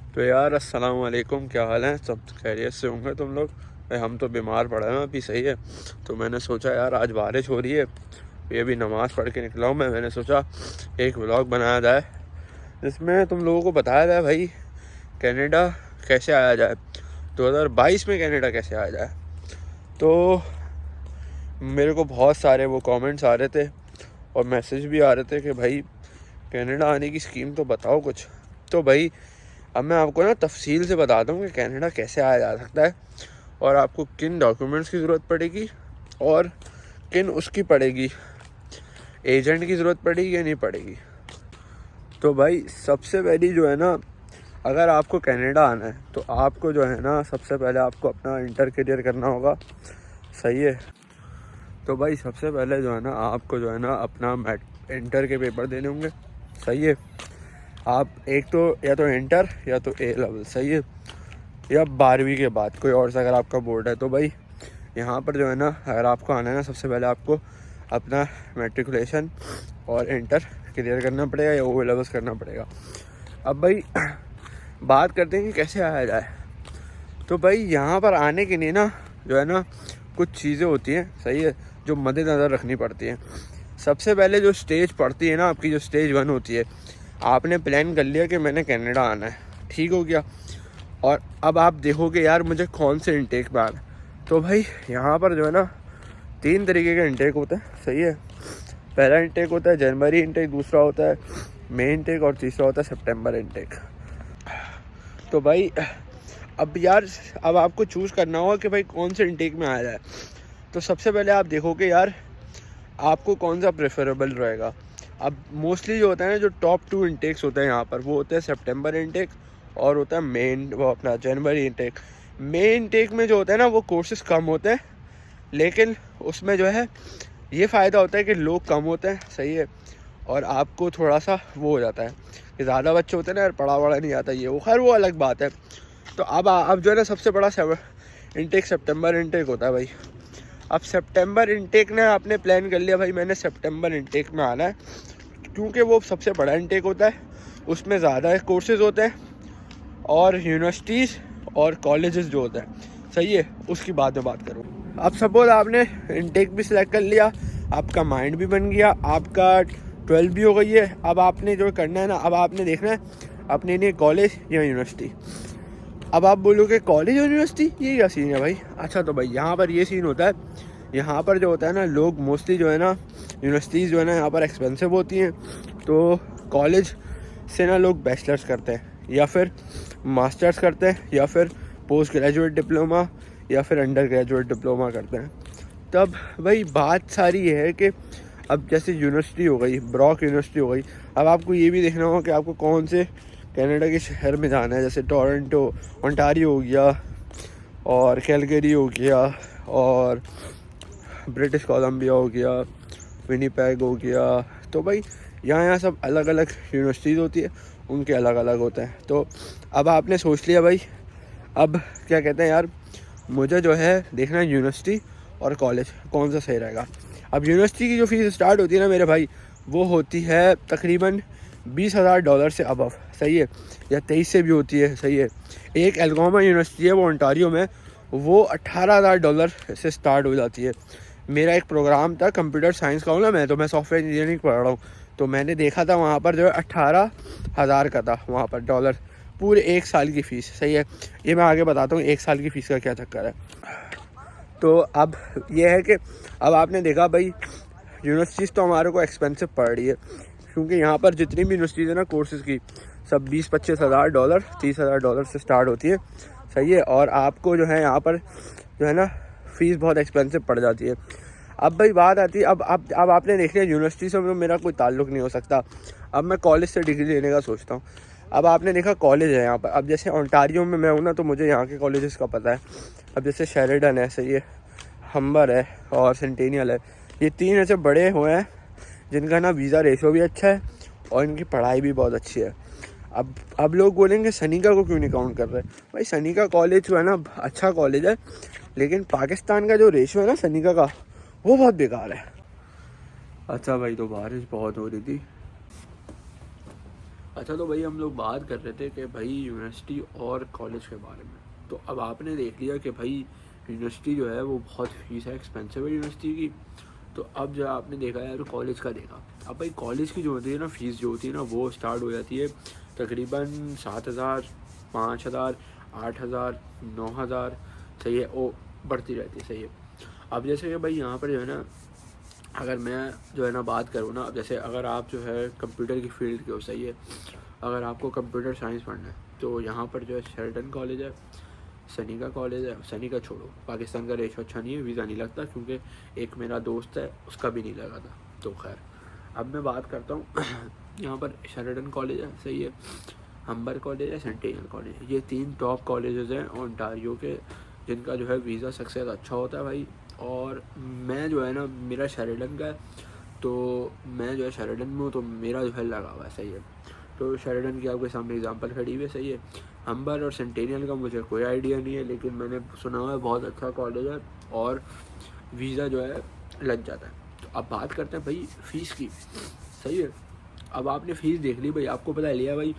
तो यार अस्सलाम वालेकुम, क्या हाल है? सब खैरियत से होंगे तुम लोग? भाई हम तो बीमार पड़े हैं अभी, सही है। तो मैंने सोचा यार आज बारिश हो रही है, ये भी नमाज़ पढ़ के निकला हूँ मैंने सोचा एक व्लॉग बनाया जाए जिसमें तुम लोगों को बताया जाए भाई कनाडा कैसे आया जाए, 2022 में कनाडा कैसे आया जाए। तो मेरे को बहुत सारे वो कमेंट्स आ रहे थे और मैसेज भी आ रहे थे कि भाई कनाडा आने की स्कीम तो बताओ कुछ। तो भाई अब मैं आपको ना तफसील से बताता हूँ कि कनाडा कैसे आया जा सकता है और आपको किन डॉक्यूमेंट्स की ज़रूरत पड़ेगी और किन उसकी पड़ेगी, एजेंट की ज़रूरत पड़ेगी या नहीं पड़ेगी। तो भाई सबसे पहली जो है ना, अगर आपको कनाडा आना है तो आपको जो है ना सबसे पहले आपको अपना इंटर क्लियर करना होगा, सही है। तो भाई सबसे पहले जो है ना आपको जो है ना अपना इंटर के पेपर देने होंगे, सही है। आप एक तो या तो इंटर या तो ए लेवल, सही है, या 12वीं के बाद कोई और सा अगर आपका बोर्ड है। तो भाई यहाँ पर जो है ना अगर आपको आना है ना सबसे पहले आपको अपना मैट्रिकुलेशन और इंटर क्लियर करना पड़ेगा या ओ लेवल्स करना पड़ेगा। अब भाई बात करते हैं कि कैसे आया जाए। तो भाई यहाँ पर आने के लिए ना जो है ना कुछ चीज़ें होती हैं, सही है, जो मद्देनज़र रखनी पड़ती हैं। सबसे पहले जो स्टेज पड़ती है ना आपकी, जो स्टेज 1 होती है, आपने प्लान कर लिया कि मैंने कनाडा आना है, ठीक हो गया। और अब आप देखोगे यार मुझे कौन से इंटेक में आना है। तो भाई यहाँ पर जो है ना 3 तरीके का इंटेक होता है, सही है। पहला इंटेक होता है जनवरी इंटेक, दूसरा होता है मई इंटेक और तीसरा होता है सितंबर इंटेक। तो भाई अब आपको चूज़ करना होगा कि भाई कौन से इंटेक में आया जाए। तो सबसे पहले आप देखोगे यार आपको कौन सा प्रेफरेबल रहेगा। अब मोस्टली जो होता है ना, जो टॉप 2 इंटेक्स होते हैं यहाँ पर, वो होते हैं सितंबर इंटेक और होता है वो अपना जनवरी इंटेक। मेन इंटेक में जो होता है ना वो कोर्सेज कम होते हैं, लेकिन उसमें जो है ये फ़ायदा होता है कि लोग कम होते हैं, सही है। और आपको थोड़ा सा वो हो जाता है कि ज़्यादा बच्चे होते हैं ना यार, पढ़ा वढ़ा नहीं आता, ये वो खैर वो अलग बात है। तो अब जो है ना सबसे बड़ा इंटेक सितंबर इंटेक होता है भाई। अब सितंबर इंटेक ने आपने प्लान कर लिया भाई मैंने सितंबर इंटेक में आना है, क्योंकि वो सबसे बड़ा इंटेक होता है, उसमें ज़्यादा कोर्सेज होते हैं और यूनिवर्सिटीज़ और कॉलेजेस जो होते हैं, सही है, उसकी बाद में बात करूँ। अब सपोज आपने इंटेक भी सिलेक्ट कर लिया, आपका माइंड भी बन गया, आपका 12 भी हो गई है। अब आपने जो करना है ना, अब आपने देखना है अपने लिए कॉलेज या यूनिवर्सिटी। अब आप बोलोगे कॉलेज यूनिवर्सिटी ये क्या सीन है भाई? अच्छा तो भाई यहाँ पर ये सीन होता है, यहाँ पर जो होता है ना लोग मोस्टली जो है ना यूनिवर्सिटीज़ जो है ना यहाँ पर एक्सपेंसिव होती हैं। तो कॉलेज से ना लोग बैचलर्स करते हैं या फिर मास्टर्स करते हैं या फिर पोस्ट ग्रेजुएट डिप्लोमा या फिर अंडर ग्रेजुएट डिप्लोमा करते हैं। तब भाई बात सारी ये है कि अब जैसे यूनिवर्सिटी हो गई, ब्रॉक यूनिवर्सिटी हो गई, अब आपको ये भी देखना होगा कि आपको कौन से कनाडा के शहर में जाना है। जैसे टोरंटो ओंटारियो हो गया और कैलगरी हो गया और ब्रिटिश कोलंबिया हो गया, विनीपेग हो गया। तो भाई यहाँ सब अलग अलग यूनिवर्सिटीज़ होती है, उनके अलग अलग होते हैं। तो अब आपने सोच लिया भाई, अब क्या कहते हैं यार, मुझे जो है देखना है यूनिवर्सिटी और कॉलेज कौन सा सही रहेगा। अब यूनिवर्सिटी की जो फ़ीस स्टार्ट होती है ना मेरे भाई, वो होती है तकरीबन $20,000 से अबव, सही है, या 23 से भी होती है, सही है। एक एल्गोमा यूनिवर्सिटी है वो ओंटारियो में, वो $18,000 से स्टार्ट हो जाती है। मेरा एक प्रोग्राम था कंप्यूटर साइंस का, ना मैं सॉफ्टवेयर इंजीनियरिंग पढ़ रहा हूँ, तो मैंने देखा था वहाँ पर जो है 18,000 का था वहाँ पर डॉलर, पूरे 1 साल की फ़ीस, सही है। ये मैं आगे बताता हूँ 1 साल की फ़ीस का क्या चक्कर है। तो अब ये है कि अब आपने देखा भाई यूनिवर्सिटीज़ तो हमारे को एक्सपेंसिव पड़ रही है, क्योंकि यहाँ पर जितनी भी यूनिवर्सिटीज़ है ना कोर्सेज़ की, सब $20,000-25,000 $30,000 से स्टार्ट होती है, सही है। और आपको जो है यहाँ पर जो है ना फ़ीस बहुत एक्सपेंसिव पड़ जाती है। अब भाई बात आती है, अब आपने देख लिया यूनिवर्सिटी से मेरा कोई ताल्लुक़ नहीं हो सकता। अब मैं कॉलेज से डिग्री लेने का सोचता हूँ। अब आपने देखा कॉलेज है यहाँ पर, अब जैसे ओंटारियो में मैं हूँ ना, तो मुझे यहाँ के कॉलेजेस का पता है। अब जैसे शेरिडन है, सही है, हम्बर है और सेंटेनियल है, ये 3 ऐसे बड़े हुए हैं जिनका ना वीज़ा रेशो भी अच्छा है और इनकी पढ़ाई भी बहुत अच्छी है। अब लोग बोलेंगे सनिका को क्यों नहीं काउंट कर रहे? भाई सनिका कॉलेज जो है ना अच्छा कॉलेज है, लेकिन पाकिस्तान का जो रेशो है ना सनिका का, वो बहुत बेकार है। अच्छा भाई, तो बारिश बहुत हो रही थी, अच्छा, तो भाई हम लोग बात कर रहे थे कि भाई यूनिवर्सिटी और कॉलेज के बारे में। तो अब आपने देख लिया कि भाई यूनिवर्सिटी जो है वो बहुत फीस है, एक्सपेंसिव है यूनिवर्सिटी की। तो अब जो आपने देखा है तो कॉलेज का देखा। अब भाई कॉलेज की जो होती है ना फ़ीस जो होती है ना वो स्टार्ट हो जाती है तकरीबन 7,000, 5,000, 8,000, 9,000। सही है, वो बढ़ती रहती है। सही है। अब जैसे कि भाई यहाँ पर जो है ना, अगर मैं जो है ना बात करूँ ना, अब जैसे अगर आप जो है कंप्यूटर की फील्ड के हो, सही है, अगर आपको कंप्यूटर साइंस पढ़ना है तो यहाँ पर जो है शेरटन कॉलेज है, सनी का कॉलेज है। सनी का छोड़ो, पाकिस्तान का रेशो अच्छा नहीं है, वीज़ा नहीं लगता, क्योंकि एक मेरा दोस्त है उसका भी नहीं लगा था। तो खैर अब मैं बात करता हूँ यहाँ पर शेरटन कॉलेज है, सही है, हम्बर कॉलेज है, सेंटिनल कॉलेज है। ये 3 टॉप कॉलेजेस हैं ओंटारियो के, जिनका जो है वीज़ा सक्सेस अच्छा होता है भाई। और मैं जो है ना, मेरा शेरिडन का है, तो मैं जो है शेरिडन में हूँ, तो मेरा जो है लगा हुआ है। सही है। तो शेरिडन की आपके सामने एग्जांपल खड़ी हुई है। सही है। हम्बर और सेंटेनियल का मुझे कोई आइडिया नहीं है, लेकिन मैंने सुना हुआ है बहुत अच्छा कॉलेज है और वीज़ा जो है लग जाता है। तो अब बात करते हैं भाई फ़ीस की। सही है। अब आपने फ़ीस देख ली भाई, आपको पता लिया भाई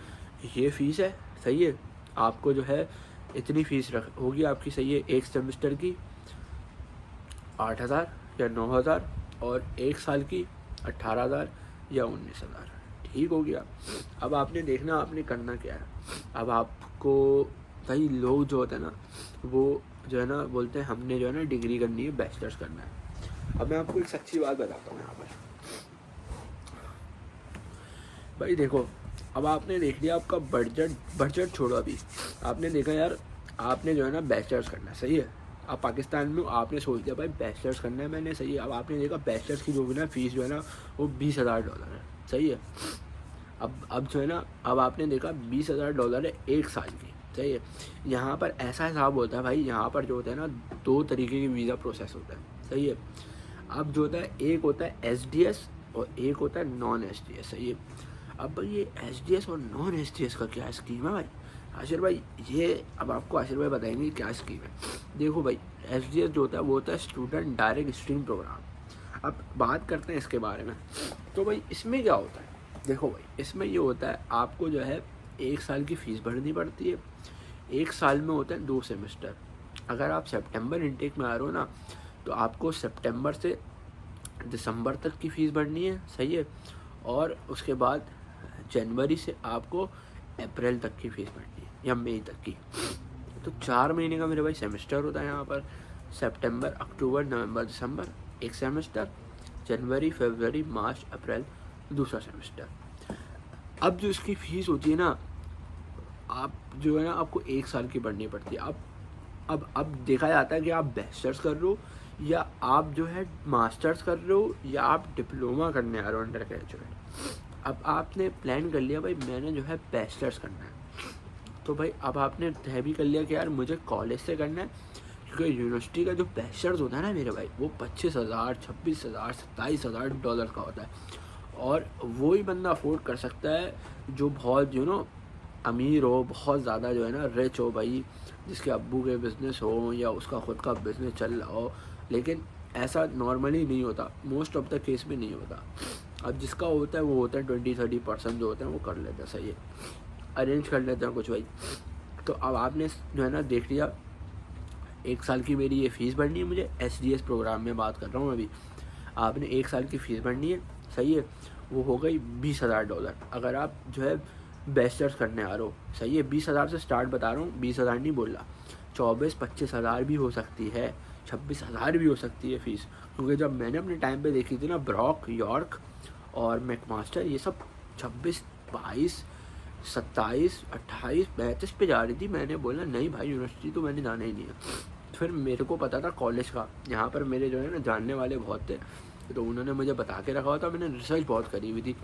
ये फ़ीस है। सही है। आपको जो है इतनी फ़ीस रख होगी आपकी। सही है। एक सेमेस्टर की 8,000 या 9,000, और एक साल की 18,000 या 19,000। ठीक हो गया। अब आपने देखना आपने करना क्या है। अब आपको भाई लोग जो होते हैं ना वो जो है ना बोलते हैं हमने जो है ना डिग्री करनी है, बैचलर्स करना है। अब मैं आपको एक सच्ची बात बताता हूँ यहाँ पर। भाई देखो, अब आपने देख लिया आपका बजट छोड़ो, अभी आपने देखा यार आपने जो है ना बैचलर्स करना है। सही है। अब पाकिस्तान में आपने सोच लिया भाई बैचलर्स करना है मैंने। सही है। अब आपने देखा बैचलर्स की जो भी ना फ़ीस जो है ना वो $20,000 है। सही है। अब जो है ना, अब आपने देखा $20,000 है एक साल की। सही है। यहाँ पर ऐसा हिसाब होता है भाई, यहाँ पर जो होता है ना 2 तरीके की वीज़ा प्रोसेस होता है। सही है। अब जो होता है एक होता है SDS और एक होता है नॉन SDS। सही है। अब भाई ये SDS और नॉन SDS का क्या स्कीम है भाई, आशिर भाई ये अब आपको आशिर भाई बताएंगे क्या स्कीम है। देखो भाई SDS जो होता है वो होता है स्टूडेंट डायरेक्ट स्ट्रीम प्रोग्राम। अब बात करते हैं इसके बारे में। तो भाई इसमें क्या होता है, देखो भाई इसमें ये होता है आपको जो है 1 साल की फ़ीस भरनी पड़ती है। 1 साल में होता है 2 सेमेस्टर। अगर आप सितंबर इनटेक में आ रहे हो ना तो आपको सितंबर से दिसंबर तक की फ़ीस भरनी है। सही है। और उसके बाद जनवरी से आपको अप्रैल तक की फ़ीस भरनी है, या मई तक की। तो 4 महीने का मेरे भाई सेमेस्टर होता है यहाँ पर। सितंबर, अक्टूबर, नवंबर, दिसंबर एक सेमेस्टर, जनवरी, फरवरी, मार्च, अप्रैल दूसरा सेमेस्टर। अब जो इसकी फ़ीस होती है ना, आप जो है ना आपको 1 साल की भरनी पड़ती है। अब देखा जाता है कि आप बैचलर्स कर रहे हो या आप जो है मास्टर्स कर रहे हो या आप डिप्लोमा करने आ रहे हो अंडर ग्रेजुएट। अब आपने प्लान कर लिया भाई मैंने जो है बैचलर्स करना है, तो भाई अब आपने तय भी कर लिया कि यार मुझे कॉलेज से करना है, क्योंकि यूनिवर्सिटी का जो बैचलर्स होता है ना मेरे भाई वो 25,000, 26,000, $27,000 का होता है। और वो ही बंदा अफोर्ड कर सकता है जो बहुत अमीर हो, बहुत ज़्यादा जो है ना रिच हो भाई, जिसके अब्बू के बिज़नेस हो या उसका ख़ुद का बिज़नेस चल रहा हो। लेकिन ऐसा नॉर्मली नहीं होता, मोस्ट ऑफ द केस में नहीं होता। अब जिसका होता है वो होता है 20-30% जो होते हैं वो कर लेते हैं। सही है। अरेंज कर लेते हैं कुछ भाई। तो अब आपने जो है ना देख लिया 1 साल की मेरी ये फ़ीस भरनी है मुझे, SDS प्रोग्राम में बात कर रहा हूँ अभी। आपने 1 साल की फ़ीस भरनी है। सही है। वो हो गई $20,000 अगर आप जो है बैचलर्स करने आ रहे हो। सही है। 20,000 से स्टार्ट बता रहा हूँ, 20,000 नहीं बोल रहा। 24-25,000 भी हो सकती है, 26,000 भी हो सकती है फ़ीस। क्योंकि जब मैंने अपने टाइम पे देखी थी ना ब्रॉक, यॉर्क और मैकमास्टर, ये सब 26, 22, 27, 28, 32 पे जा रही थी। मैंने बोला नहीं भाई यूनिवर्सिटी तो मैंने जाना ही नहीं है। फिर मेरे को पता था कॉलेज का, यहाँ पर मेरे जो है ना जानने वाले बहुत थे, तो उन्होंने मुझे बता के रखा हुआ था, मैंने रिसर्च बहुत करी हुई थी।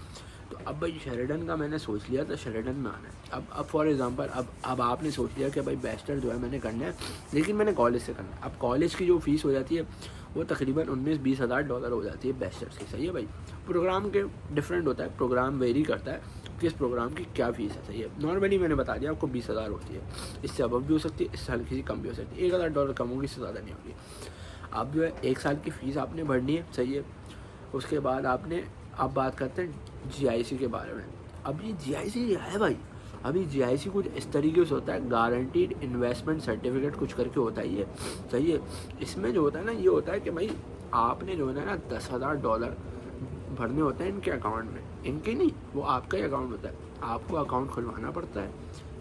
तो अब भाई शेरिडन का मैंने सोच लिया था शेरिडन में आना है। अब फॉर एग्जांपल अब आपने सोच लिया कि भाई बैचलर जो है मैंने करना है, लेकिन मैंने कॉलेज से करना है। अब कॉलेज की जो फ़ीस हो जाती है वो तकरीबन $19-20,000 हो जाती है बैचलर्स की। सही है भाई। प्रोग्राम के डिफरेंट होता है, प्रोग्राम वेरी करता है किस प्रोग्राम की क्या फ़ीस है। सही है। नॉर्मली मैंने बता दिया आपको 20,000 होती है, इससे अब भी हो सकती है, इससे हल्की सी कम भी हो सकती है, $1,000 कम होगी, इससे ज़्यादा नहीं होगी। अब जो है 1 साल की फ़ीस आपने भरनी है। सही है। उसके बाद आपने अब बात करते हैं GIC के बारे में। अभी GIC है भाई, अभी GIC कुछ इस तरीके से होता है, गारंटीड इन्वेस्टमेंट सर्टिफिकेट कुछ करके होता है ये, सही है। इसमें जो होता है ना, ये होता है कि भाई आपने जो है ना $10,000 भरने होते हैं इनके अकाउंट में, इनके नहीं, वो आपका ही अकाउंट होता है, आपको अकाउंट खुलवाना पड़ता है,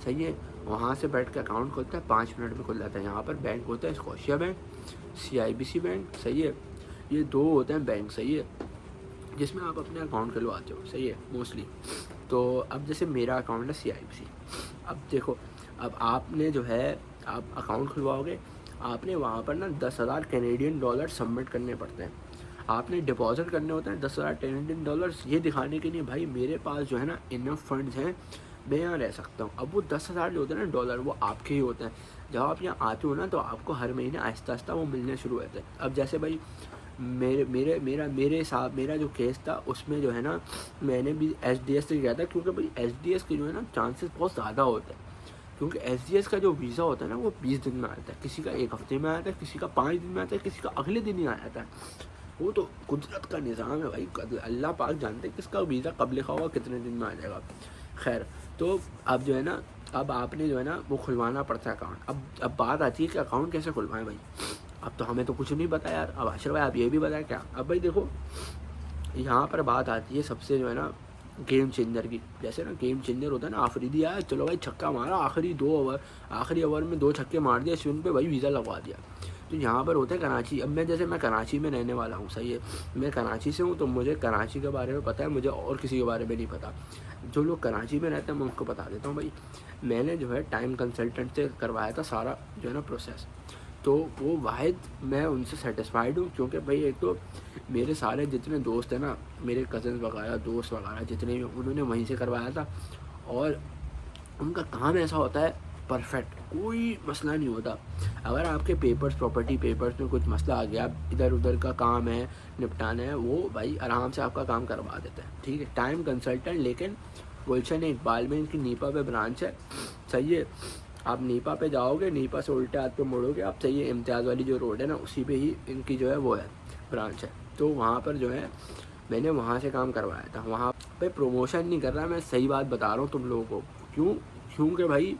सही है। वहाँ से बैठ के अकाउंट खुलता है, 5 मिनट में खुल जाता है। यहाँ पर बैंक होता है स्कॉशिया बैंक, CIBC बैंक, सही है। ये 2 होते हैं बैंक, सही है, जिसमें आप अपने अकाउंट खुलवाते हो, सही है, मोस्टली। तो अब जैसे मेरा अकाउंट है CIBC, अब देखो, अब आपने जो है, आप अकाउंट खुलवाओगे, आपने वहाँ पर ना $10,000 सबमिट करने पड़ते हैं, आपने डिपॉजिट करने होते हैं $10,000 ये दिखाने के लिए भाई मेरे पास जो है ना इनफ फंड्स हैं, मैं यहाँ रह सकता हूँ। अब वो 10,000 जो होते हैं ना डॉलर, वो आपके ही होते हैं। जब आप यहाँ आते हो ना, तो आपको हर महीने आहिस्ता आहिस्ता वो मिलने शुरू होते हैं। अब जैसे भाई मेरा जो केस था, उसमें जो है ना मैंने भी SDS से किया था, क्योंकि भाई SDS के जो है ना चांसेस बहुत ज़्यादा होते हैं, क्योंकि SDS का जो वीज़ा होता है ना, वो 20 दिन में आता है, किसी का 1 हफ्ते में आता है, किसी का 5 दिन में आता है, किसी का अगले दिन ही आ जाता है। वो तो कुदरत का निज़ाम है भाई, अल्लाह पाक जानते हैं किसका वीज़ा कब लिखा होगा, कितने दिन में आ जाएगा। खैर, तो अब जो है ना, अब आपने जो है ना वो खुलवाना पड़ता है अकाउंट। अब बात आती है कि अकाउंट कैसे खुलवाएं भाई। अब तो हमें तो कुछ नहीं पता यार। अब आशिर भाई आप ये भी बताएं क्या। अब भाई देखो, यहाँ पर बात आती है सबसे जो है ना गेम चेंजर की। जैसे ना गेम चेंजर होता है ना, आफरीदी आया, चलो भाई छक्का मारा, आखिरी ओवर में 2 छक्के मार दिया, स्विंग पे भाई वीज़ा लगवा दिया। तो यहाँ पर होता है कराची। अब मैं कराची में रहने वाला हूँ, सही है, मैं कराची से हूँ, तो मुझे कराची के बारे में पता है, मुझे और किसी के बारे में नहीं पता। जो लोग कराची में रहते हैं मैं उनको बता देता हूँ भाई। मैंने जो है टाइम कंसल्टेंट से करवाया था सारा जो है ना प्रोसेस, तो वो वाहिद मैं उनसे सेटिस्फाइड हूँ, क्योंकि भाई एक तो मेरे सारे जितने दोस्त हैं ना, मेरे कज़न वगैरह, दोस्त वगैरह जितने भी, उन्होंने वहीं से करवाया था। और उनका काम ऐसा होता है परफेक्ट, कोई मसला नहीं होता। अगर आपके प्रॉपर्टी पेपर्स में कुछ मसला आ गया, इधर उधर का काम है, निपटाना है, वो भाई आराम से आपका काम करवा देता है, ठीक है। टाइम कंसल्टेंट, लेकिन गुलशन इकबाल में इनकी नीपा पे ब्रांच है, सही है। आप नीपा पे जाओगे, नीपा से उल्टे हाथ पे मुड़ोगे आप, सही है, इम्तियाज़ वाली जो रोड है ना, उसी पे ही इनकी जो है वो है ब्रांच है। तो वहाँ पर जो है मैंने वहाँ से काम करवाया था। वहाँ पे प्रमोशन नहीं कर रहा, मैं सही बात बता रहा हूँ तुम लोगों को। क्योंकि भाई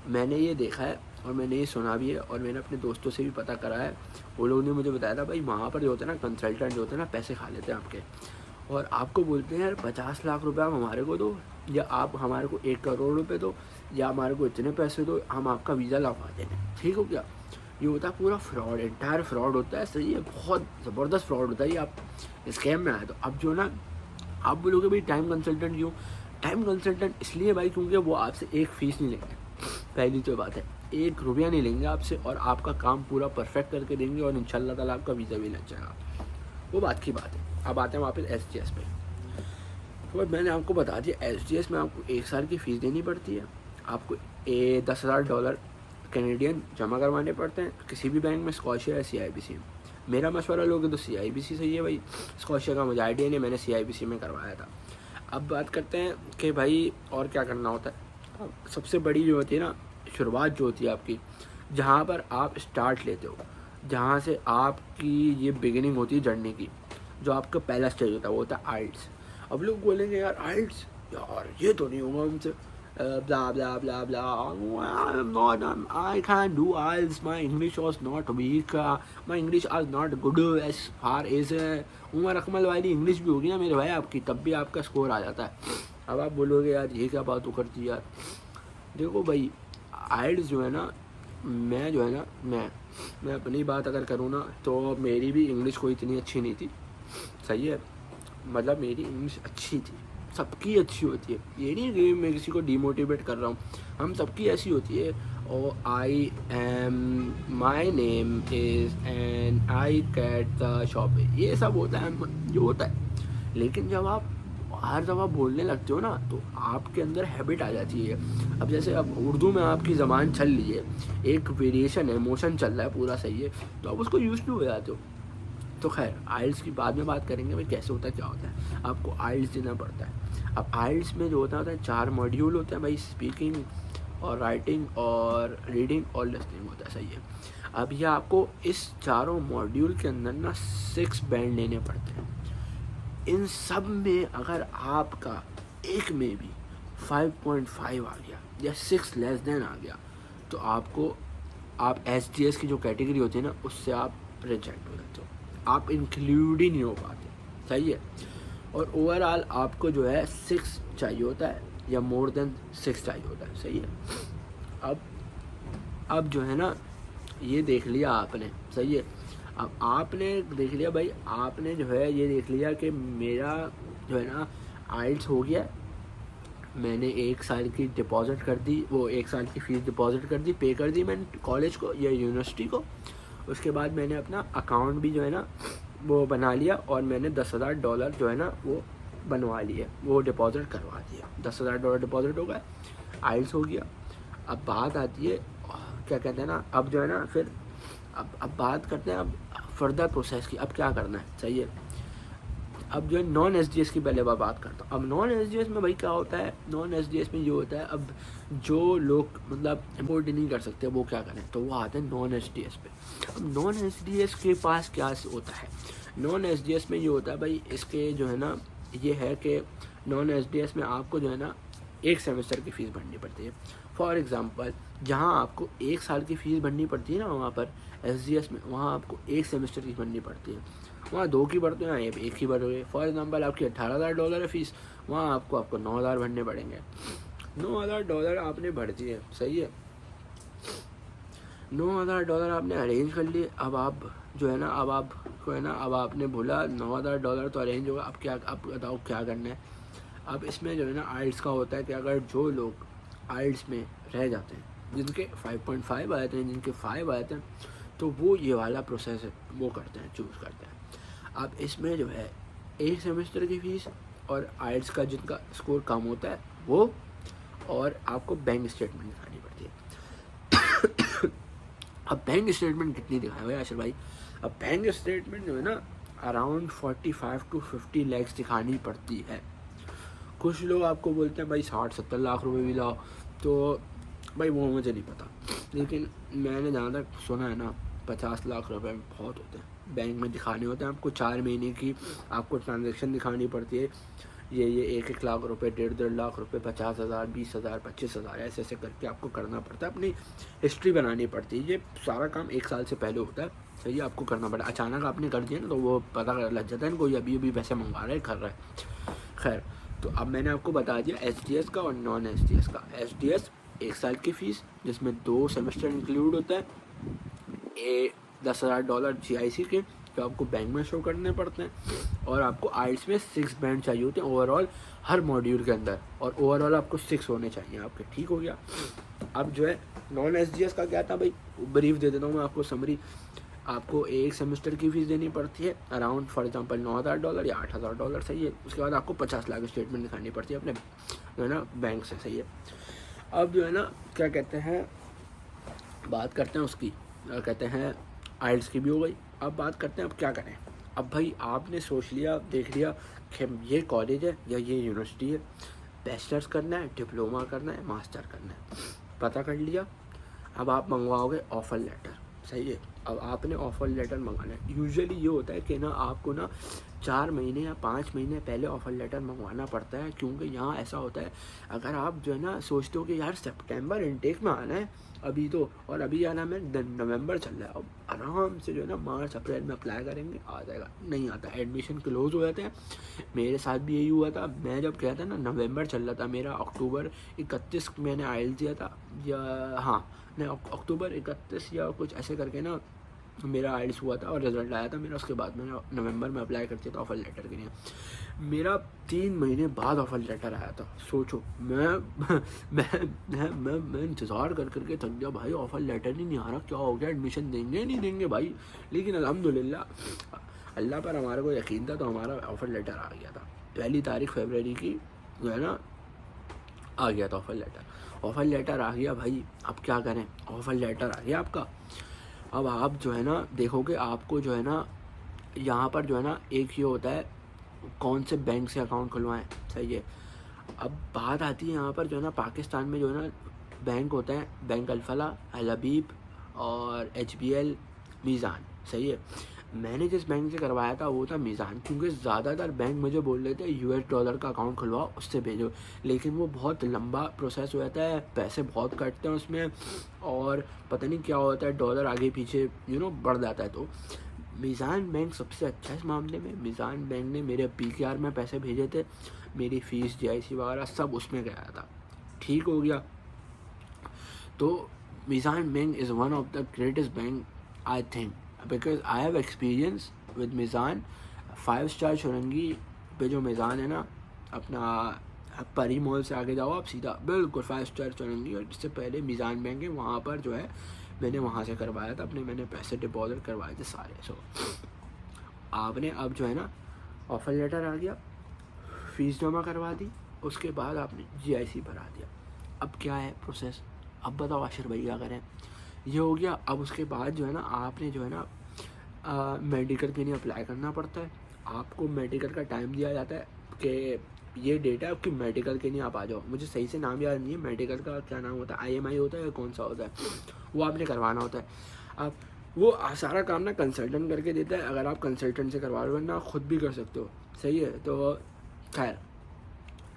मैंने ये देखा है और मैंने ये सुना भी है, और मैंने अपने दोस्तों से भी पता करा है। वो लोगों ने मुझे बताया था भाई वहाँ पर जो होता है ना कंसल्टेंट जो होते हैं ना, पैसे खा लेते हैं आपके, और आपको बोलते हैं यार 50 लाख रुपए आप हमारे को दो, या आप हमारे को 1 करोड़ रुपए दो, या हमारे को इतने पैसे दो, हम आपका वीज़ा लगवा देंगे, ठीक हो क्या। ये होता है पूरा फ्रॉड, एंटायर फ्रॉड होता है, सही है, बहुत ज़बरदस्त फ्रॉड होता है। ये आप स्कैम में आए तो अब जो ना आप बोलोगे भाई टाइम कंसल्टेंट क्यों। टाइम कंसल्टेंट इसलिए भाई क्योंकि वो आपसे एक फ़ीस नहीं लेंगे, पहली तो बात है, 1 रुपया नहीं लेंगे आपसे, और आपका काम पूरा परफेक्ट करके देंगे, और इंशाल्लाह ताला आपका वीज़ा भी लग जाएगा। वो बात की बात है। अब आते हैं वापस SGS पे। तो मैंने आपको बता दिया, SGS में आपको 1 साल की फ़ीस देनी पड़ती है, आपको $10,000 कैनेडियन जमा करवाने पड़ते हैं किसी भी बैंक में, स्कॉशिया या CIBC में। मेरा मशवरा लोगे तो CIBC सही है भाई, स्कॉशिया का मुझे आइडिया नहीं, मैंने CIBC में करवाया था। अब बात करते हैं कि भाई और क्या करना होता है। अब सबसे बड़ी जो होती है ना शुरुआत जो होती है आपकी, जहाँ पर आप स्टार्ट लेते हो, जहाँ से आपकी ये बिगिनिंग होती है जर्नी की, जो आपका पहला स्टेज होता है वो होता है आइल्स। अब लोग बोलेंगे यार आइल्स, यार ये तो नहीं होगा हमसे, blah blah blah blah. I can't do IELTS. My English was not weak. My English was not good as far as Umar Akmal वाली इंग्लिश भी होगी ना मेरे भाई आपकी, तब भी आपका स्कोर आ जाता है। अब आप बोलोगे यार ये क्या बात करती है यार। देखो भाई IELTS जो है ना, मैं जो है ना मैं अपनी बात अगर करूँ ना, तो मेरी भी इंग्लिश कोई इतनी अच्छी नहीं थी, सही है, मतलब मेरी इंग्लिश अच्छी थी, सबकी अच्छी होती है, ये नहीं कि मैं किसी को डिमोटिवेट कर रहा हूँ, हम सबकी ऐसी होती है। और my name is and I cat the shop, ये सब होता है जो होता है। लेकिन जब आप हर दफ़ा बोलने लगते हो ना, तो आपके अंदर हैबिट आ जाती है। अब जैसे अब उर्दू में आपकी ज़बान चल रही है, एक वेरिएशन है, मोशन चल रहा है पूरा, सही है, तो आप उसको यूज़ टू हो जाते हो। तो खैर आइल्स की बाद में बात करेंगे भाई कैसे होता है, क्या होता है। आपको आइल्स देना पड़ता है। अब आइल्स में जो होता है 4 मॉड्यूल होते हैं भाई, स्पीकिंग और राइटिंग और रीडिंग और लिसनिंग होता है, सही है। अब ये आपको इस 4 मॉड्यूल के अंदर ना 6 बैंड लेने पड़ते हैं। इन सब में अगर आपका एक में भी 5.5 आ गया या 6 लेस देन आ गया तो आपको आप SDS की जो कैटेगरी होती है ना उससे आप रिजेक्ट हो जाते हो, आप इंक्लूड ही नहीं हो पाते। सही है। और ओवरऑल आपको जो है 6 चाहिए होता है या मोर देन 6 चाहिए होता है। सही है। अब जो है ना ये देख लिया आपने। सही है। अब आपने देख लिया भाई, आपने जो है ये देख लिया कि मेरा जो है ना आइल्स हो गया, मैंने 1 साल की डिपॉज़िट कर दी, वो 1 साल की फ़ीस डिपॉज़िट कर दी, पे कर दी मैंने कॉलेज को या यूनिवर्सिटी को। उसके बाद मैंने अपना अकाउंट भी जो है ना वो बना लिया और मैंने $10,000 जो है ना वो बनवा लिए, वो डिपॉज़िट करवा दिया। $10,000 डिपॉज़िट हो गया, आइल्स हो गया। अब बात आती है क्या कहते हैं ना, अब जो है ना फिर अब बात करते हैं अब फर्दर प्रोसेस की, अब क्या करना है। सही है। अब जो है नॉन SDS की पहले बात करता हूँ। अब नॉन SDS में भाई क्या होता है, नॉन SDS में ये होता है, अब जो लोग मतलब अफोर्ड नहीं कर सकते वो क्या करें, तो वो आते हैं नॉन SDS पे। अब नॉन SDS के पास क्या होता है, नॉन SDS में ये होता है भाई, इसके जो है ना ये है कि नॉन SDS में आपको जो है ना 1 सेमेस्टर की फ़ीस भरनी पड़ती है। फॉर एग्ज़ाम्पल जहाँ आपको 1 साल की फ़ीस भरनी पड़ती है ना, वहाँ पर SDS में वहाँ आपको 1 सेमेस्टर की भरनी पड़ती है। वहाँ 2 की भरते हैं, यहाँ 1 ही भरोगे। फॉर एग्ज़ाम्पल आपकी $18,000 है फ़ीस, वहाँ आपको 9,000 भरने पड़ेंगे। $9,000 आपने भर दिए। सही है। $9,000 आपने अरेंज कर लिए। अब आप जो है ना अब आपको है ना अब आपने बोला $9,000 तो अरेंज होगा, अब बताओ क्या करना है। अब इसमें जो है ना आइल्स का होता है कि अगर जो लोग आइल्स में रह जाते हैं, जिनके 5.5 आए थे, जिनके 5 आए थे, तो वो ये वाला प्रोसेस है वो करते हैं, चूज़ करते हैं। अब इसमें जो है 1 सेमेस्टर की फ़ीस और आइल्स का जिनका स्कोर कम होता है वो, और आपको बैंक स्टेटमेंट दिखानी पड़ती है। अब बैंक स्टेटमेंट कितनी दिखाए भाई आशिर भाई, अब बैंक स्टेटमेंट जो है ना अराउंड 45 to 50 lakhs दिखानी पड़ती है। कुछ लोग आपको बोलते हैं भाई 60-70 लाख रुपए भी लाओ, तो भाई वो मुझे नहीं पता, लेकिन मैंने जहाँ तक सुना है ना 50 लाख रुपए बहुत होते हैं, बैंक में दिखाने होते हैं आपको। 4 महीने की आपको ट्रांजैक्शन दिखानी पड़ती है, ये 1-1 लाख रुपए, 1.5 लाख रुपए, 50,000, 20,000, 25,000 ऐसे ऐसे करके आपको करना पड़ता है, अपनी हिस्ट्री बनानी पड़ती है। ये सारा काम 1 साल से पहले होता है। सही है। आपको करना पड़ा, अचानक आपने कर दिया ना तो वो पता लग जाता है इनको अभी अभी पैसे मंगवा रहा है, कर रहा है। खैर, तो अब मैंने आपको बता दिया SDS का और नॉन SDS का। SDS 1 साल की फ़ीस जिसमें 2 सेमेस्टर इंक्लूड होता है, $10,000 GIC के जो आपको बैंक में शो करने पड़ते हैं, और आपको आइल्स में 6 बैंड चाहिए होते हैं ओवरऑल हर मॉड्यूल के अंदर, और ओवरऑल आपको 6 होने चाहिए आपके। ठीक हो गया। अब जो है नॉन SDS का क्या था भाई, ब्रीफ दे देता हूँ मैं आपको, समरी। आपको 1 सेमेस्टर की फ़ीस देनी पड़ती है अराउंड फॉर एग्जांपल $9,000 या $8,000। सही है। उसके बाद आपको 50 लाख स्टेटमेंट दिखानी पड़ती है अपने जो है ना बैंक से। सही है। अब जो है ना क्या कहते हैं, बात करते हैं उसकी, कहते हैं आइल्स की भी हो गई। अब बात करते हैं अब क्या करें। अब भाई आपने सोच लिया, देख लिया कि ये कॉलेज है या ये यूनिवर्सिटी है, बैचलर्स करना है, डिप्लोमा करना है, मास्टर करना है, पता कर लिया। अब आप मंगवाओगे ऑफ़र लेटर। सही है। अब आपने ऑफ़र लेटर मंगाना है। यूजुअली ये होता है कि ना आपको ना 4 महीने या 5 महीने पहले ऑफ़र लेटर मंगवाना पड़ता है, क्योंकि यहाँ ऐसा होता है अगर आप जो है ना सोचते हो कि यार सितंबर इनटेक में आना है अभी तो, और अभी आना में नवंबर चल रहा है, अब आराम से जो है ना मार्च अप्रैल में अप्लाई करेंगे आ जाएगा, नहीं आता, एडमिशन क्लोज हो जाते हैं। मेरे साथ भी यही हुआ था। मैं जब गया था ना नवंबर चल रहा था मेरा, अक्टूबर 31 मैंने आइल्स दिया था, या हाँ नहीं अक्टूबर 31 या कुछ ऐसे करके ना मेरा आइल्स हुआ था और रिज़ल्ट आया था मेरा। उसके बाद मैंने नवंबर में अप्लाई कर दिया था ऑफ़र लेटर के लिए। मेरा 3 महीने बाद ऑफ़र लेटर आया था। सोचो मैं इंतज़ार कर करके थक गया भाई, ऑफ़र लेटर ही नहीं आ रहा, क्या हो गया, एडमिशन देंगे नहीं देंगे भाई। लेकिन अल्हम्दुलिल्लाह अल्लाह पर हमारे को यकीन था, तो हमारा ऑफ़र लेटर आ गया था। 1 तारीख फरवरी की जो है ना आ गया था ऑफ़र लेटर। ऑफ़र लेटर आ गया भाई, अब क्या करें, ऑफ़र लेटर आ गया आपका। अब आप जो है ना देखोगे, आपको जो है ना यहाँ पर जो है ना एक ये होता है कौन से बैंक से अकाउंट खुलवाएं। सही है। अब बात आती है यहाँ पर जो है ना पाकिस्तान में जो है ना बैंक होता है बैंक अल फलाह, अल हबीब और HBL, मीज़ान। सही है। मैंने जिस बैंक से करवाया था वो था मीज़ान, क्योंकि ज़्यादातर बैंक मुझे बोल रहे थे $US का अकाउंट खुलवाओ उससे भेजो, लेकिन वो बहुत लंबा प्रोसेस हो जाता है, पैसे बहुत कटते हैं उसमें, और पता नहीं क्या होता है, डॉलर आगे पीछे बढ़ जाता है। तो मीज़ान बैंक सबसे अच्छा है इस मामले में। मीज़ान बैंक ने मेरे PKR में पैसे भेजे थे, मेरी फ़ीस GIC वगैरह सब उसमें गया था, ठीक हो गया। तो Meezan bank is one of the greatest bank I think, because I have experience with Meezan. 5 star Chowrangi पे जो मीज़ान है ना, अपना परी मॉल से आगे जाओ आप सीधा, बिल्कुल 5 स्टार चुरंगी, और इससे पहले मीज़ान बैंक है, वहाँ पर जो है मैंने वहाँ से करवाया था मैंने पैसे डिपॉजिट करवाए थे सारे। सो आपने अब जो है ना, ऑफ़र लेटर आ गया, फ़ीस जमा करवा दी, उसके बाद आपने GIC भरा दिया। अब क्या है प्रोसेस, अब बताओ आशिर भाई क्या करें। ये हो गया। अब उसके बाद जो है ना, आपने जो है ना मेडिकल के लिए अप्लाई करना पड़ता है। आपको मेडिकल का टाइम दिया जाता है कि ये डेट है आपकी, मेडिकल के लिए आप आ जाओ। मुझे सही से नाम याद नहीं है मेडिकल का, क्या नाम होता है, IMI होता है या कौन सा होता है, वो आपने करवाना होता है। आप वो सारा काम ना कंसल्टेंट करके देता है, अगर आप कंसल्टेंट से करवा रहे हो ना, खुद भी कर सकते हो, सही है। तो खैर,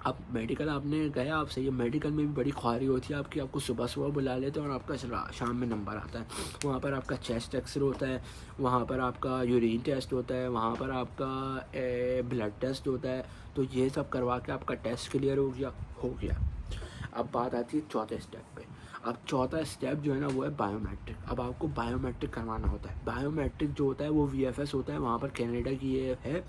अब मेडिकल आपने गया, आप सही है, मेडिकल में भी बड़ी ख्वारी होती है आपकी, आपको सुबह सुबह बुला लेते हैं और आपका शाम में नंबर आता है। वहाँ पर आपका चेस्ट एक्सरे होता है, वहाँ पर आपका यूरिन टेस्ट होता है, वहाँ पर आपका ब्लड टेस्ट होता है। तो ये सब करवा के आपका टेस्ट क्लियर हो गया। अब बात आती है चौथे स्टेप पे। अब चौथा स्टेप जो है ना, वो है बायोमेट्रिक। अब आपको बायोमेट्रिक करवाना होता है। बायोमेट्रिक जो होता है वो VFS होता है, वहाँ पर कनाडा की ये है,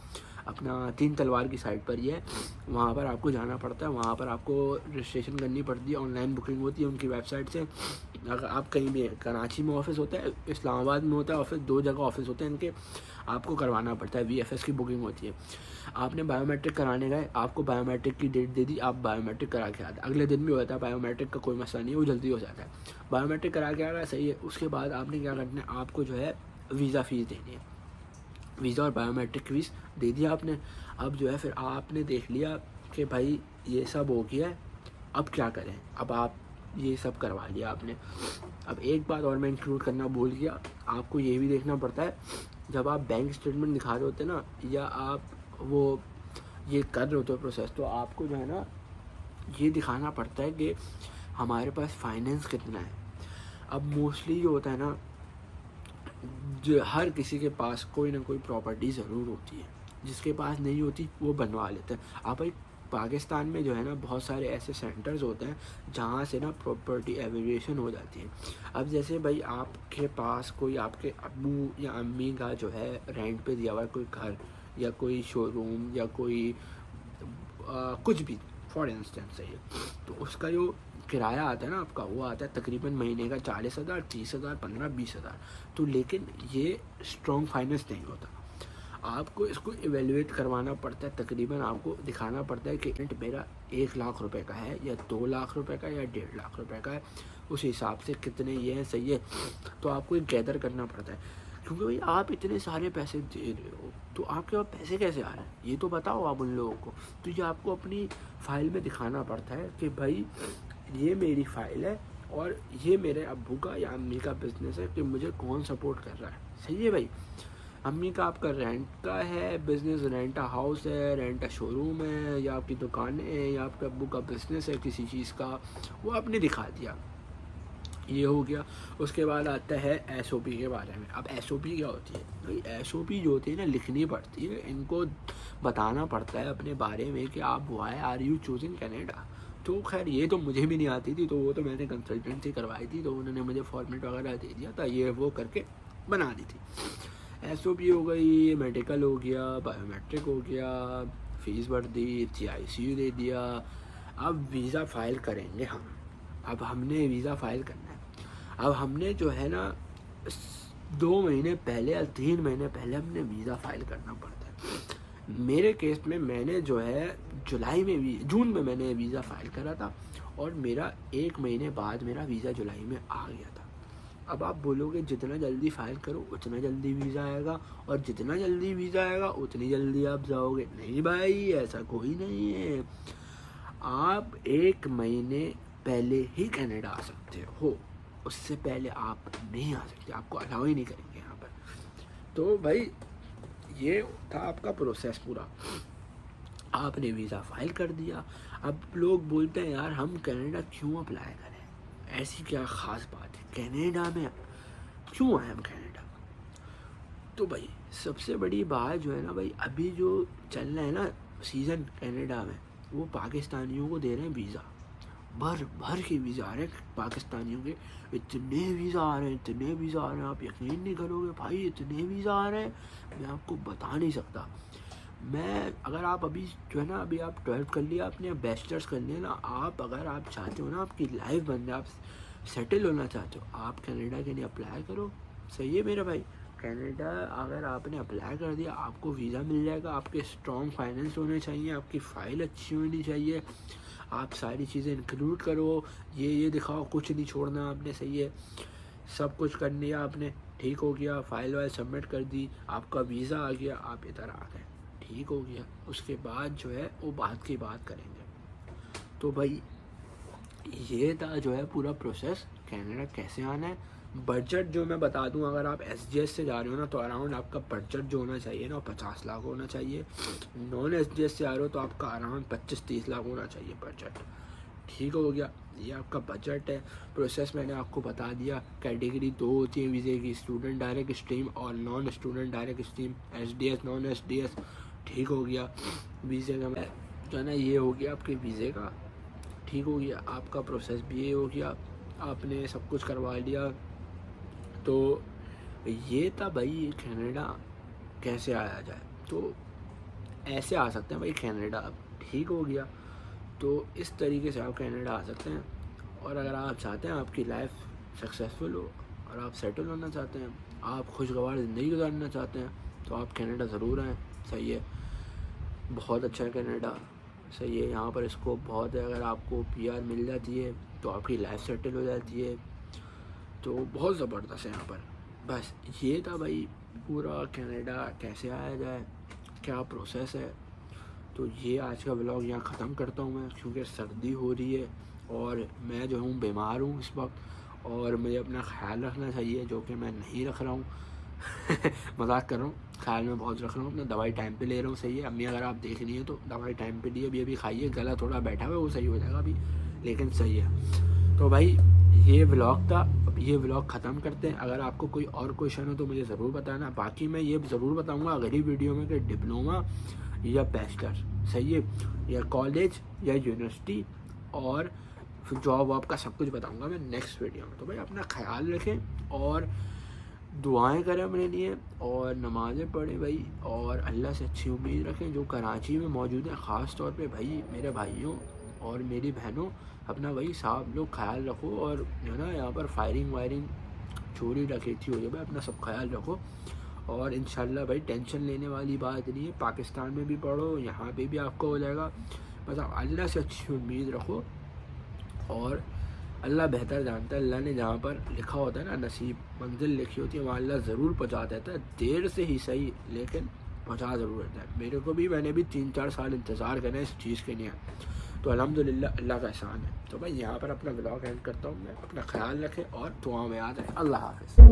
अपना 3 तलवार की साइड पर ही है, वहाँ पर आपको जाना पड़ता है, वहाँ पर आपको रजिस्ट्रेशन करनी पड़ती है, ऑनलाइन बुकिंग होती है उनकी वेबसाइट से। अगर आप कहीं भी, कराची में ऑफिस होता है, इस्लामाबाद में होता है ऑफिस, 2 जगह ऑफिस होते हैं इनके, आपको करवाना पड़ता है, VFS की बुकिंग होती है। आपने बायोमेट्रिक कराने गए, आपको बायोमेट्रिक की डेट दे दी, आप बायोमेट्रिक करा के आते, अगले दिन भी होता है बायोमेट्रिक का, कोई मसला नहीं है, वो जल्दी हो जाता है। बायोमेट्रिक करा के आ गया, सही है। उसके बाद आपने क्या करना है, आपको जो है वीज़ा फ़ीस देनी है, वीज़ा और बायोमेट्रिक फीस दे दिया आपने। अब जो है फिर आपने देख लिया कि भाई ये सब हो गया है, अब क्या करें। अब आप ये सब करवा लिया आपने। अब एक बात और मैं इंक्लूड करना भूल गया, आपको ये भी देखना पड़ता है, जब आप बैंक स्टेटमेंट दिखा रहे होते ना, या आप वो ये कर रहे होते हो प्रोसेस, तो आपको जो है ना ये दिखाना पड़ता है कि हमारे पास फाइनेंस कितना है। अब मोस्टली ये होता है ना, जो हर किसी के पास कोई ना कोई प्रॉपर्टी ज़रूर होती है, जिसके पास नहीं होती वो बनवा लेते हैं। आप भाई पाकिस्तान में जो है ना, बहुत सारे ऐसे सेंटर्स होते हैं जहाँ से ना प्रॉपर्टी एवेल्यूएशन हो जाती है। अब जैसे भाई आपके पास कोई, आपके अब्बू या अम्मी का जो है रेंट पे दिया हुआ है कोई घर, या कोई शोरूम, या कोई कुछ भी, फॉर इंस्टेंस है, तो उसका जो किराया आता है ना आपका, वो आता है तकरीबन महीने का 40,000, 30,000, 15, 20,000। तो लेकिन ये स्ट्रॉन्ग फाइनेंस नहीं होता, आपको इसको इवेल्युएट करवाना पड़ता है, तकरीबन आपको दिखाना पड़ता है कि रेंट मेरा 1 लाख रुपए का है, या 2 लाख रुपए का, या 1.5 लाख रुपए का है, उस हिसाब से कितने ये हैं, सही है। तो आपको एक गैदर करना पड़ता है, क्योंकि भाई आप इतने सारे पैसे दे रहे हो, तो आपके पास पैसे कैसे आ रहे हैं ये तो बताओ आप उन लोगों को। तो ये आपको अपनी फ़ाइल में दिखाना पड़ता है कि भाई ये मेरी फ़ाइल है, और ये मेरे अब्बू का या अम्मी का बिज़नेस है, कि मुझे कौन सपोर्ट कर रहा है, सही है भाई। अम्मी का आपका रेंट का है बिज़नेस, रेंट अ हाउस है, रेंट अ शोरूम है, या आपकी दुकान है, या आपके अब्बू का बिज़नेस है किसी चीज़ का, वो आपने दिखा दिया, ये हो गया। उसके बाद आता है SOP के बारे में। अब SOP क्या होती है भाई, SOP जो होती है ना, लिखनी पड़ती है, इनको बताना पड़ता है अपने बारे में कि आप why are you choosing Canada. तो खैर ये तो मुझे भी नहीं आती थी, तो वो तो मैंने कंसल्टेंट से करवाई थी, तो उन्होंने मुझे फॉर्मेट वगैरह दे दिया था, ये वो करके बना दी थी। SOP हो गई, मेडिकल हो गया, बायोमेट्रिक हो गया, फ़ीस भर दी, GIC दे दिया। अब वीज़ा फ़ाइल करेंगे हम। अब हमने वीज़ा फ़ाइल करना है। अब हमने जो है ना 2 महीने पहले या 3 महीने पहले हमने वीज़ा फ़ाइल करना पड़ता है। मेरे केस में मैंने जो है जून में मैंने वीज़ा फ़ाइल करा था, और मेरा 1 महीने बाद मेरा वीज़ा जुलाई में आ गया था। अब आप बोलोगे जितना जल्दी फ़ाइल करो उतना जल्दी वीज़ा आएगा, और जितना जल्दी वीज़ा आएगा उतनी जल्दी आप जाओगे। नहीं भाई, ऐसा कोई नहीं है। आप 1 महीने पहले ही कनाडा आ सकते हो, उससे पहले आप नहीं आ सकते, आपको अलाउ ही नहीं करेंगे यहाँ पर। तो भाई ये था आपका प्रोसेस पूरा, आपने वीज़ा फाइल कर दिया। अब लोग बोलते हैं यार हम कनाडा क्यों अप्लाई करें, ऐसी क्या ख़ास बात है कनाडा में, क्यों आए हम कनाडा। तो भाई सबसे बड़ी बात जो है ना भाई, अभी जो चल रहा है ना सीज़न कनाडा में, वो पाकिस्तानियों को दे रहे हैं वीज़ा, भर भर के वीज़ा आ रहे हैं पाकिस्तानियों के, इतने वीज़ा आ रहे हैं, इतने वीज़ा आ रहे हैं, आप यकीन नहीं करोगे भाई, इतने वीज़ा आ रहे हैं मैं आपको बता नहीं सकता। मैं अगर आप अभी जो है ना, अभी आप 12th कर लिया आपने, बैचलर्स कर लिया ना, आप अगर आप चाहते हो ना आपकी लाइफ बन जाए, आप सेटल होना चाहते हो, आप कनाडा के लिए अप्लाई करो। सही है मेरा भाई, कनाडा अगर आपने अप्लाई कर दिया आपको वीज़ा मिल जाएगा। आपके स्ट्रॉन्ग फाइनेंस होने चाहिए, आपकी फ़ाइल अच्छी होनी चाहिए, आप सारी चीज़ें इंक्लूड करो, ये दिखाओ, कुछ नहीं छोड़ना आपने। सही है, सब कुछ कर लिया आपने, ठीक हो गया, फाइल वाइल सबमिट कर दी, आपका वीज़ा आ गया, आप इधर आ गए, ठीक हो गया। उसके बाद जो है वो बात की बात करेंगे। तो भाई ये था जो है पूरा प्रोसेस, कनाडा कैसे आना है। बजट जो मैं बता दूं, अगर आप SGS से जा रहे हो ना, तो अराउंड आपका बजट जो होना चाहिए ना 50 लाख होना चाहिए। नॉन SGS से आ रहे हो तो आपका अराउंड 25-30 लाख होना चाहिए बजट। ठीक हो गया, ये आपका बजट है। प्रोसेस मैंने आपको बता दिया। कैटेगरी 2 होती है वीज़े की, स्टूडेंट डायरेक्ट स्ट्रीम और non student direct stream, SDS non SDS। ठीक हो गया, वीज़े का जो है ना ये हो गया आपके वीज़े का, ठीक हो गया। आपका प्रोसेस भी ये हो गया, आपने सब कुछ करवा लिया। तो ये था भाई कनाडा कैसे आया जाए। तो ऐसे आ सकते हैं भाई कनाडा, ठीक हो गया। तो इस तरीके से आप कनाडा आ सकते हैं। और अगर आप चाहते हैं आपकी लाइफ सक्सेसफुल हो और आप सेटल होना चाहते हैं, आप खुशगवार ज़िंदगी गुजारना चाहते हैं, तो आप कनाडा ज़रूर आएँ। सही है, बहुत अच्छा है कनाडा, सही है, यहाँ पर स्कोप बहुत है। अगर आपको PR मिल जाती है तो आपकी लाइफ सेटल हो जाती है, तो बहुत ज़बरदस्त है यहाँ पर। बस ये था भाई पूरा कनाडा कैसे आया जाए, क्या प्रोसेस है। तो ये आज का व्लॉग यहाँ ख़त्म करता हूँ मैं, क्योंकि सर्दी हो रही है और मैं जो हूँ बीमार हूँ इस वक्त, और मुझे अपना ख्याल रखना चाहिए, जो कि मैं नहीं रख रहा हूँ। मजाक कर रहा हूँ, ख्याल में बहुत रख रहा हूँ अपना, दवाई टाइम पे ले रहा हूँ। सही है अम्मी, अगर आप देख रही हैं तो दवाई टाइम पे लिए, अभी खाइए, गला थोड़ा बैठा हुआ है, वो सही हो जाएगा अभी, लेकिन सही है। तो भाई ये व्लॉग था, अब ये व्लॉग ख़त्म करते हैं। अगर आपको कोई और क्वेश्चन हो तो मुझे ज़रूर बताना। बाकी मैं ये ज़रूर बताऊँगा अगली वीडियो में कि डिप्लोमा या बैचलर, सही है, या कॉलेज या यूनिवर्सिटी, और फिर जॉब वॉब का सब कुछ बताऊंगा मैं नेक्स्ट वीडियो में। तो भाई अपना ख्याल रखें और दुआएं करें अपने लिए और नमाज़ें पढ़ें भाई, और अल्लाह से अच्छी उम्मीद रखें। जो कराची में मौजूद है, ख़ास तौर पे भाई मेरे भाइयों और मेरी बहनों, अपना भाई साहब लोग ख्याल रखो। और जो ना यहाँ पर फायरिंग वायरिंग चोरी डकैती हो जाए भाई, अपना सब ख्याल रखो। और इंशाल्लाह भाई टेंशन लेने वाली बात नहीं है, पाकिस्तान में भी पढ़ो, यहाँ पे भी आपको हो जाएगा। बस आप अल्लाह से अच्छी उम्मीद रखो, और अल्लाह बेहतर जानता है। अल्लाह ने जहाँ पर लिखा होता है ना, नसीब मंजिल लिखी होती है, वहाँ अल्लाह ज़रूर पहुँचा देता है, देर से ही सही, लेकिन पहुँचा ज़रूर देता है। मेरे को भी, मैंने भी 3-4 साल इंतज़ार करे इस चीज़ के लिए, तो अल्हम्दुलिल्लाह अल्लाह का एहसान है। तो भाई यहाँ पर अपना व्लॉग एंड करता हूँ मैं। अपना ख्याल रखें और दुआ में याद है। अल्लाह हाफ़िज़।